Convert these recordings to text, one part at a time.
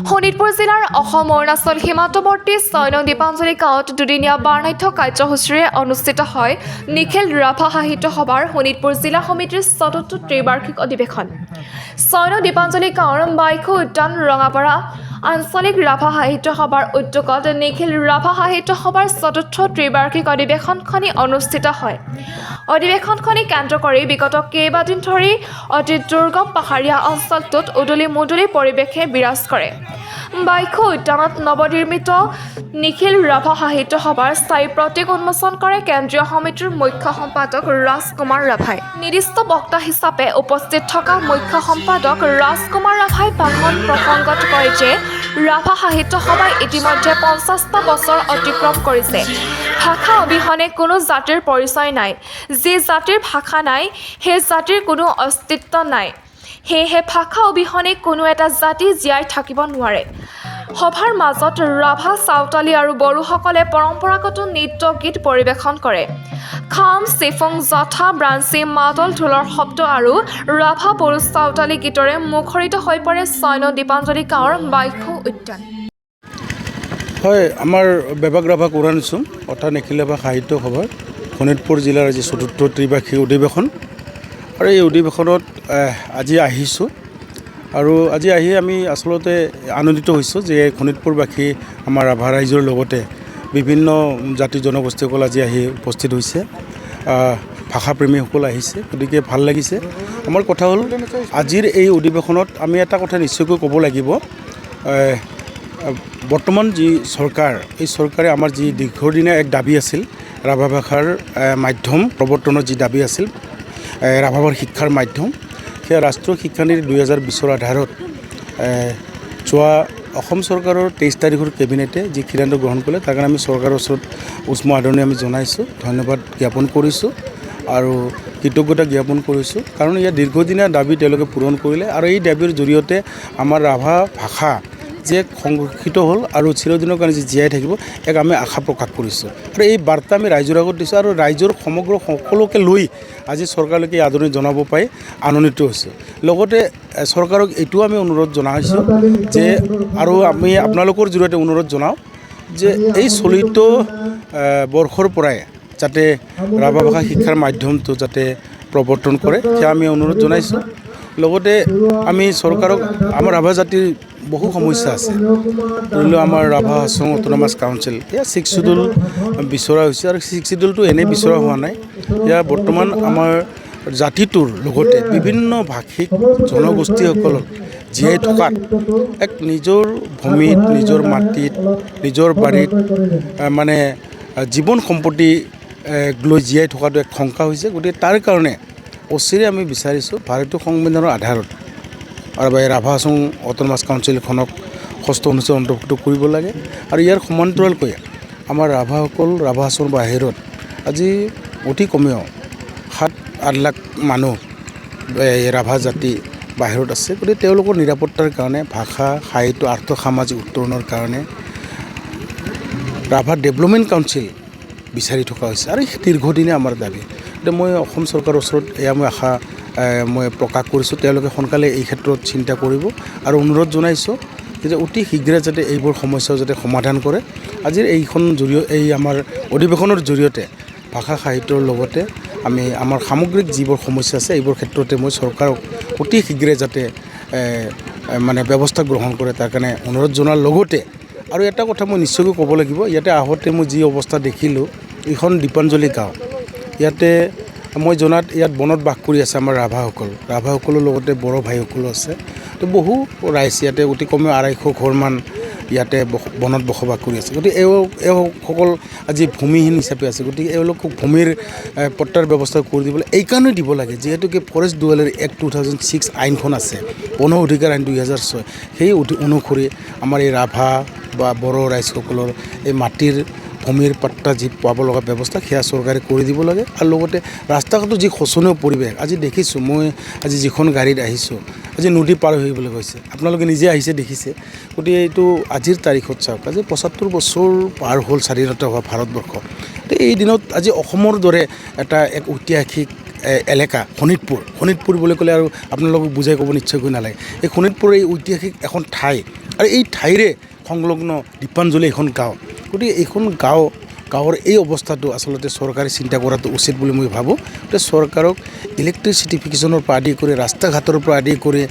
শোণিতপুৰ জিলাৰ অসম-অৰুণাচল সীমান্তৱৰ্তী ৬ নং দীপাঞ্জলি গাঁৱত দুদিনীয়া বাৰ্ণাঢ্য কাৰ্যসূচীৰে অনুষ্ঠিত হয় নিখিল ৰাভা সাহিত্য সভাৰ শোণিতপুৰ জিলা সমিতিৰ ৪ৰ্থ ত্ৰিবাৰ্ষিক অধিৱেশন। ৬ নং দীপাঞ্জলি গাঁৱৰ বাইখু উদ্যান ৰঙাপাৰা আঞ্চলিক ৰাভা সাহিত্য সভাৰ উদ্যোগত নিখিল ৰাভা সাহিত্য সভাৰ ৪ৰ্থ ত্ৰিবাৰ্ষিক অধিৱেশনখনি অনুষ্ঠিত হয়। অধিৱেশনখনি কেন্দ্ৰ কৰি বিগত কেইবাদিন ধৰি অতি দুৰ্গম পাহাৰীয়া অঞ্চলটোত উদুলি-মুদুলি পৰিৱেশে বিৰাজ কৰে। বাইখু উদ্যানত নৱনিৰ্মিত নিখিল ৰাভা সাহিত্য সভাৰ স্থায়ী প্ৰতীক উন্মোচন কৰে কেন্দ্ৰীয় সমিতিৰ মুখ্য সম্পাদক ৰাজকুমাৰ ৰাভাই। নিৰ্দিষ্ট বক্তা হিচাপে উপস্থিত থকা মুখ্য সম্পাদক ৰাজকুমাৰ ৰাভাই ভাষণ প্ৰসংগত কয় যে ৰাভা সাহিত্য সভাই ইতিমধ্যে ৫০টা বছৰ অতিক্ৰম কৰিছে। ভাষা অবিহনে কোনো জাতিৰ পৰিচয় নাই। যি জাতিৰ ভাষা নাই সেই জাতিৰ কোনো অস্তিত্ব নাই। সেয়েহে ভাষা অবিহনে কোনো এটা জাতি জীয়াই থাকিব নোৱাৰে। সভাৰ মাজত ৰাভা, চাওতালী আৰু বড়োসকলে পৰম্পৰাগত নৃত্য গীত পৰিৱেশন কৰে। খাম, চিফুং, জথা, ব্ৰাঞ্চি, মাদল, ঢোলৰ শব্দ আৰু ৰাভা, বড়ো, চাওতালী গীতৰে মুখৰিত হৈ পৰে ৬ নং দীপাঞ্জলি গাঁৱৰ বাইখু উদ্যান। হয়, আমাৰ বেবাক ৰাভা কোৰাণচুম অৰ্থাৎ নিখিল ৰাভা সাহিত্য সভাৰ শোণিতপুৰ জিলাৰ আজি ৪ৰ্থ ত্ৰিবাৰ্ষিক অধিৱেশন। আৰু এই অধিৱেশনত আজি আহিছোঁ আৰু আজি আহি আমি আচলতে আনন্দিত হৈছোঁ যে শোণিতপুৰবাসী আমাৰ ৰাভা ৰাইজৰ লগতে বিভিন্ন জাতি জনগোষ্ঠীসকল আজি আহি উপস্থিত হৈছে। ভাষাপ্ৰেমীসকল আহিছে, গতিকে ভাল লাগিছে। আমাৰ কথা হ'ল আজিৰ এই অধিৱেশনত আমি এটা কথা নিশ্চয়কৈ ক'ব লাগিব। বৰ্তমান যি চৰকাৰ, এই চৰকাৰে আমাৰ যি দীৰ্ঘদিনীয়া এক দাবী আছিল ৰাভা ভাষাৰ মাধ্যম প্ৰৱৰ্তনৰ যি দাবী আছিল ৰাভাৰ শিক্ষাৰ মাধ্যম, সেয়া ৰাষ্ট্ৰীয় শিক্ষানীতি ২০২০ৰ আধাৰত যোৱা অসম চৰকাৰৰ ২৩ তাৰিখৰ কেবিনেটে যি সিদ্ধান্ত গ্ৰহণ কৰিলে তাৰ কাৰণে আমি চৰকাৰৰ ওচৰত উষ্ম আদৰণি আমি জনাইছোঁ, ধন্যবাদ জ্ঞাপন কৰিছোঁ আৰু কৃতজ্ঞতা জ্ঞাপন কৰিছোঁ। কাৰণ ইয়াৰ দীৰ্ঘদিনীয়া দাবী তেওঁলোকে পূৰণ কৰিলে আৰু এই দাবীৰ জৰিয়তে আমাৰ ৰাভা ভাষা যে সংৰক্ষিত হ'ল আৰু চিৰদিনৰ কাৰণে যি জীয়াই থাকিব এক আমি আশা প্ৰকাশ কৰিছোঁ। আৰু এই বাৰ্তা আমি ৰাইজৰ আগত দিছোঁ আৰু ৰাইজৰ সমগ্ৰ সকলোকে লৈ আজি চৰকাৰলৈকে আদৰণি জনাব পাই আনন্দিত হৈছোঁ। লগতে চৰকাৰক এইটোও আমি অনুৰোধ জনাইছোঁ যে আৰু আমি আপোনালোকৰ জৰিয়তে অনুৰোধ জনাওঁ যে এই চলিত বৰ্ষৰ পৰাই যাতে ৰাভা ভাষা শিক্ষাৰ মাধ্যমটো যাতে প্ৰৱৰ্তন কৰে সেয়া আমি অনুৰোধ জনাইছোঁ। লগতে আমি চৰকাৰক আমাৰ ৰাভা জাতিৰ বহু সমস্যা আছে, ধৰি লওক আমাৰ ৰাভা অসম অট'নমাছ কাউন্সিল এয়া 6 শিডিউল বিচৰা হৈছে আৰু 6 শিডিউলটো এনেই বিচৰা হোৱা নাই। এয়া বৰ্তমান আমাৰ জাতিটোৰ লগতে বিভিন্ন ভাষিক জনগোষ্ঠীসকলক জীয়াই থকাত এক নিজৰ ভূমিত, নিজৰ মাটিত, নিজৰ বাৰীত মানে জীৱন সম্পত্তি লৈ জীয়াই থকাটো এক শংকা হৈছে। গতিকে তাৰ কাৰণে অচিৰে আমি বিচাৰিছোঁ ভাৰতীয় সংবিধানৰ আধাৰত আৰু এই ৰাভা অসম অট'নমাছ কাউন্সিলখনক ৬ষ্ঠ অনুচ্ছেদ অন্তৰ্ভুক্ত কৰিব লাগে আৰু ইয়াৰ সমান্তৰালকৈ আমাৰ ৰাভাসকল ৰাভা অসমৰ বাহিৰত আজি অতি কমেও ৭-৮ লাখ মানুহ ৰাভা জাতি বাহিৰত আছে। গতিকে তেওঁলোকৰ নিৰাপত্তাৰ কাৰণে ভাষা, সাহিত্য, আৰ্থ সামাজিক উত্তৰণৰ কাৰণে ৰাভা ডেভেলপমেণ্ট কাউন্সিল বিচাৰি থকা হৈছে আৰু দীৰ্ঘদিনে আমাৰ দাবী। গতিকে মই অসম চৰকাৰৰ ওচৰত এয়া মই আশা মই প্ৰকাশ কৰিছোঁ তেওঁলোকে সোনকালে এই ক্ষেত্ৰত চিন্তা কৰিব আৰু অনুৰোধ জনাইছোঁ যে অতি শীঘ্ৰে যাতে এইবোৰ সমস্যা যাতে সমাধান কৰে। আজিৰ এইখন এই আমাৰ অধিৱেশনৰ জৰিয়তে ভাষা সাহিত্যৰ লগতে আমি আমাৰ সামগ্ৰিক যিবোৰ সমস্যা আছে এইবোৰ ক্ষেত্ৰতে মই চৰকাৰক অতি শীঘ্ৰে যাতে মানে ব্যৱস্থা গ্ৰহণ কৰে তাৰ কাৰণে অনুৰোধ জনাৰ লগতে আৰু এটা কথা মই নিশ্চয়কৈ ক'ব লাগিব, ইয়াতে আহোঁতে মই যি অৱস্থা দেখিলোঁ এইখন দীপাঞ্জলি গাঁও, ইয়াতে মই জনাত ইয়াত বনত বাস কৰি আছে আমাৰ ৰাভাসকলৰ লগতে বড়ো ভাইসকলো আছে। তো বহু ৰাইজ ইয়াতে অতি কমেও ২৫০ ঘৰমান ইয়াতে বনত বসবাস কৰি আছে। গতিকে এইসকল আজি ভূমিহীন হিচাপে আছে। গতিকে এওঁলোকক ভূমিৰ পট্টাৰ ব্যৱস্থা কৰি দিবলৈ এইকাৰণে দিব লাগে যিহেতুকে ফৰেষ্ট ডুৱেলাৰী এক্ট 2006 আইনখন আছে, বন অধিকাৰ আইন 2006, সেই অনুসৰি আমাৰ এই ৰাভা বা বড়ো ৰাইজসকলৰ এই মাটিৰ ভূমিৰ পাট্টা যি পাব লগা ব্যৱস্থা সেয়া চৰকাৰে কৰি দিব লাগে। আৰু লগতে ৰাস্তা ঘাটৰ যি শোচনীয় পৰিৱেশ আজি দেখিছোঁ, মই আজি যিখন গাড়ীত আহিছোঁ আজি নদী পাৰ হৈ গৈছে, আপোনালোকে নিজে আহিছে দেখিছে। গতিকে এইটো আজিৰ তাৰিখত চাওক, আজি ৭৫ বছৰ পাৰ হ'ল স্বাধীনতা হোৱা ভাৰতবৰ্ষ। তো এই দিনত আজি অসমৰ দৰে এক ঐতিহাসিক এলেকা শোণিতপুৰ বুলি ক'লে আৰু আপোনালোকক বুজাই ক'ব নিশ্চয়কৈ নালাগে। এই শোণিতপুৰ এই ঐতিহাসিক এখন ঠাই আৰু এই ঠাইৰে সংলগ্ন দীপাঞ্জলি এখন গাঁও। গতিকে এইখন গাঁৱৰ এই অৱস্থাটো আচলতে চৰকাৰে চিন্তা কৰাটো উচিত বুলি মই ভাবোঁ। গতিকে চৰকাৰক ইলেক্ট্ৰিচিটিফিকেশ্যনৰ পৰা আদি কৰি ৰাস্তা ঘাটৰ পৰা আদি কৰি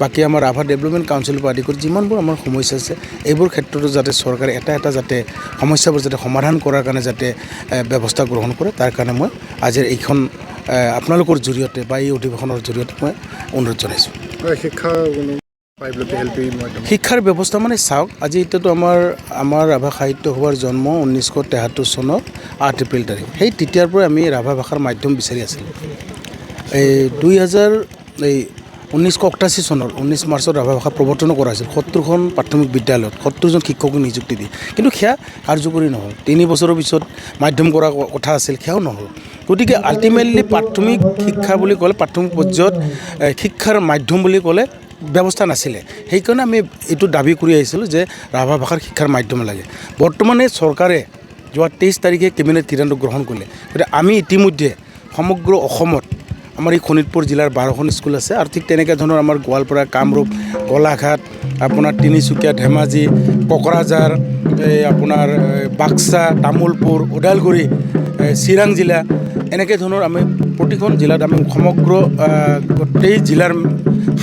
বাকী আমাৰ ৰাভা ডেভেলপমেণ্ট কাউন্সিলৰ পৰা আদি কৰি যিমানবোৰ আমাৰ সমস্যা আছে এইবোৰ ক্ষেত্ৰতো যাতে চৰকাৰে এটা যাতে সমস্যাবোৰ যাতে সমাধান কৰাৰ কাৰণে যাতে ব্যৱস্থা গ্ৰহণ কৰে, তাৰ কাৰণে মই আজিৰ এইখন আপোনালোকৰ জৰিয়তে বা এই অধিৱেশনৰ জৰিয়তে মই অনুৰোধ জনাইছোঁ। শিক্ষাৰ ব্যৱস্থা মানে চাওক, আজি এতিয়াতো আমাৰ ৰাভা সাহিত্য সভাৰ জন্ম 1973 চনৰ 8 এপ্ৰিল তাৰিখ। সেই তেতিয়াৰ পৰাই আমি ৰাভা ভাষাৰ মাধ্যম বিচাৰি আছিলোঁ। এই 1988 চনৰ 19 মাৰ্চত ৰাভা ভাষা প্ৰৱৰ্তন কৰা হৈছিল 70খন প্ৰাথমিক বিদ্যালয়ত 70জন শিক্ষকক নিযুক্তি দি। কিন্তু সেয়া কাৰ্যকৰী নহ'ল। 3 বছৰৰ পিছত মাধ্যম কৰা কথা আছিল, সেয়াও নহ'ল। গতিকে আল্টিমেটলি প্ৰাথমিক শিক্ষা বুলি ক'লে প্ৰাথমিক পৰ্যায়ত শিক্ষাৰ মাধ্যম বুলি ক'লে ব্যৱস্থা নাছিলে। সেইকাৰণে আমি এইটো দাবী কৰি আহিছিলোঁ যে ৰাভা ভাষাৰ শিক্ষাৰ মাধ্যম লাগে। বৰ্তমানে চৰকাৰে যোৱা 23 তাৰিখে কেবিনেট সিদ্ধান্ত গ্ৰহণ কৰিলে। গতিকে আমি ইতিমধ্যে সমগ্ৰ অসমত আমাৰ এই শোণিতপুৰ জিলাৰ 12খন স্কুল আছে আৰু ঠিক তেনেকৈ ধৰণৰ আমাৰ গোৱালপাৰা, কামৰূপ, গোলাঘাট, আপোনাৰ তিনিচুকীয়া, ধেমাজি, কোকৰাঝাৰ, আপোনাৰ বাক্সা, তামোলপুৰ, ওদালগুৰি, চিৰাং জিলা, এনেকৈ ধৰণৰ আমি প্ৰতিখন জিলাত আমি সমগ্ৰ গোটেই জিলাৰ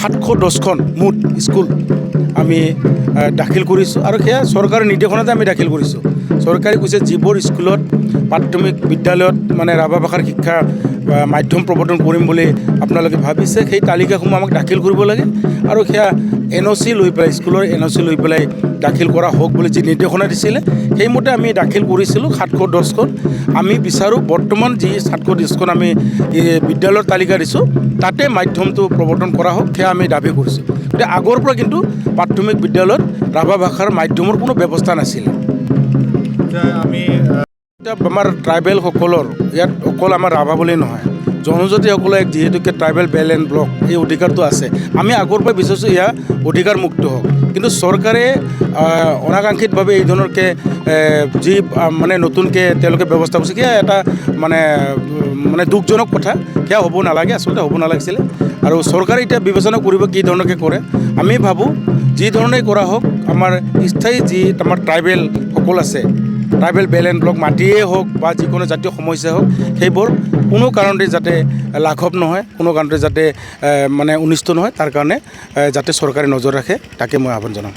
710খন মুঠ স্কুল আমি দাখিল কৰিছোঁ আৰু সেয়া চৰকাৰৰ নিৰ্দেশনাতে আমি দাখিল কৰিছোঁ। চৰকাৰে কৈছে যিবোৰ স্কুলত প্ৰাথমিক বিদ্যালয়ত মানে ৰাভা ভাষাৰ শিক্ষা মাধ্যম প্ৰৱৰ্তন কৰিম বুলি আপোনালোকে ভাবিছে, সেই তালিকাসমূহ আমাক দাখিল কৰিব লাগে আৰু সেয়া NOC লৈ পেলাই স্কুলৰ NOC লৈ পেলাই দাখিল কৰা হওক বুলি যি নিৰ্দেশনা দিছিলে সেইমতে আমি দাখিল কৰিছিলোঁ 710খন। আমি বিচাৰোঁ বৰ্তমান যি 710খন আমি বিদ্যালয়ৰ তালিকা দিছোঁ তাতে মাধ্যমটো প্ৰৱৰ্তন কৰা হওক, সেয়া আমি দাবী কৰিছোঁ। গতিকে আগৰ পৰা কিন্তু প্ৰাথমিক বিদ্যালয়ত ৰাভা ভাষাৰ মাধ্যমৰ কোনো ব্যৱস্থা নাছিলে। আমাৰ ট্ৰাইবেলসকলৰ ইয়াত অকল আমাৰ ৰাভা বুলি নহয়, জনজাতিসকলে যিহেতুকে ট্ৰাইবেল বেল্ট এণ্ড ব্লক এই অধিকাৰটো আছে, আমি আগৰ পৰাই বিচাৰিছোঁ এয়া অধিকাৰ মুক্ত হওক। কিন্তু চৰকাৰে অনাকাংক্ষিতভাৱে এই ধৰণৰকৈ যি মানে নতুনকৈ তেওঁলোকে ব্যৱস্থা কৰিছে সেয়া এটা মানে দুখজনক কথা। সেয়া হ'ব নালাগে, আচলতে হ'ব নালাগিছিলে। আৰু চৰকাৰে এতিয়া বিবেচনা কৰিব কি ধৰণকৈ কৰে। আমি ভাবোঁ যি ধৰণেই কৰা হওক আমাৰ স্থায়ী যি আমাৰ ট্ৰাইবেলসকল আছে, ট্ৰাইবেল বেল্ট এণ্ড ব্লক মাটিয়ে হওক বা যিকোনো জাতীয় সমস্যা হওক সেইবোৰ কোনো কাৰণতে যাতে লাঘৱ নহয়, কোনো কাৰণতে যাতে মানে অনিষ্ট নহয়, তাৰ কাৰণে যাতে চৰকাৰে নজৰ ৰাখে তাকে মই আহ্বান জনাম।